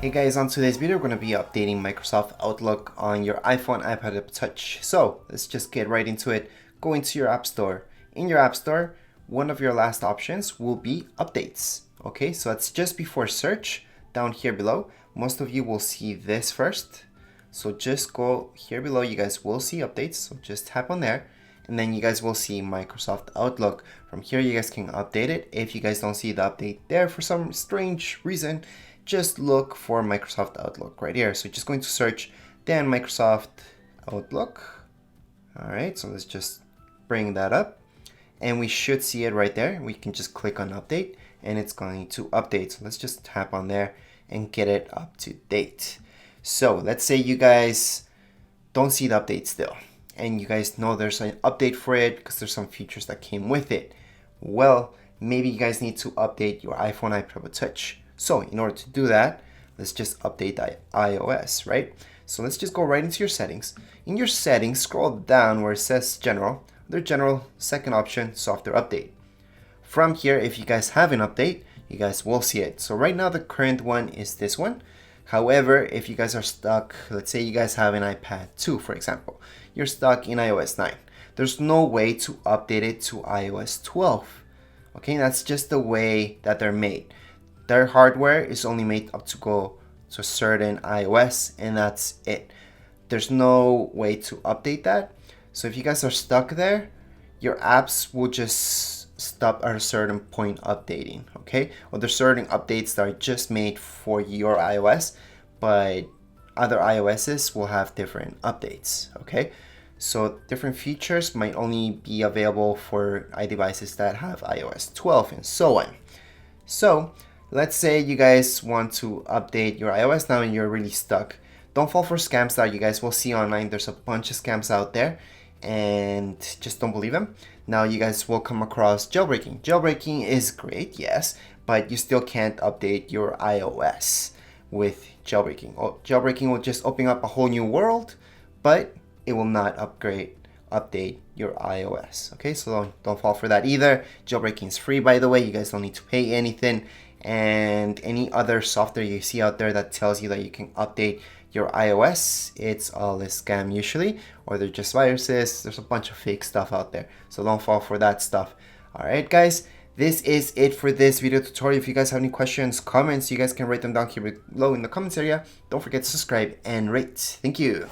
Hey guys, on today's video, we're going to be updating Microsoft Outlook on your iPhone, iPad Touch. So let's just get right into it. Go into your App Store. In your App Store, one of your last options will be updates. Okay, so that's just before search down here below. Most of you will see this first. So just go here below, you guys will see updates. So just tap on there. And then you guys will see Microsoft Outlook. From here, you guys can update it. If you guys don't see the update there for some strange reason, just look for Microsoft Outlook right here. So just going to search then Microsoft Outlook. All right, so let's just bring that up. And we should see it right there. We can just click on update and it's going to update. So let's just tap on there and get it up to date. So let's say you guys don't see the update still, and you guys know there's an update for it because there's some features that came with it. Well, maybe you guys need to update your iPhone, iPad Touch. So in order to do that, let's just update the iOS, right? So let's just go right into your settings. In your settings, scroll down where it says General. Under General, second option, Software Update. From here, if you guys have an update, you guys will see it. So right now, the current one is this one. However, if you guys are stuck, let's say you guys have an iPad 2, for example, you're stuck in iOS 9. There's no way to update it to iOS 12. Okay, that's just the way that they're made. Their hardware is only made up to go to a certain iOS, and that's it. There's no way to update that. So if you guys are stuck there, your apps will just stop at a certain point updating, okay? Or there's certain updates that are just made for your iOS, but other iOSs will have different updates, okay? So different features might only be available for iDevices that have iOS 12 and so on. So let's say you guys want to update your iOS now and you're really stuck. Don't fall for scams that you guys will see online. There's a bunch of scams out there and just don't believe them. Now you guys will come across jailbreaking. Jailbreaking is great, yes, but you still can't update your iOS with jailbreaking. Jailbreaking will just open up a whole new world, but it will not update your iOS. Okay, so don't fall for that either. Jailbreaking is free, by the way. You guys don't need to pay anything. And any other software you see out there that tells you that you can update your iOS, it's all a scam usually, or they're just viruses. There's a bunch of fake stuff out there, so don't fall for that stuff. All right, guys, this is it for this video tutorial. If you guys have any questions, comments, you guys can write them down here below in the comments area. Don't forget to subscribe and rate. Thank you.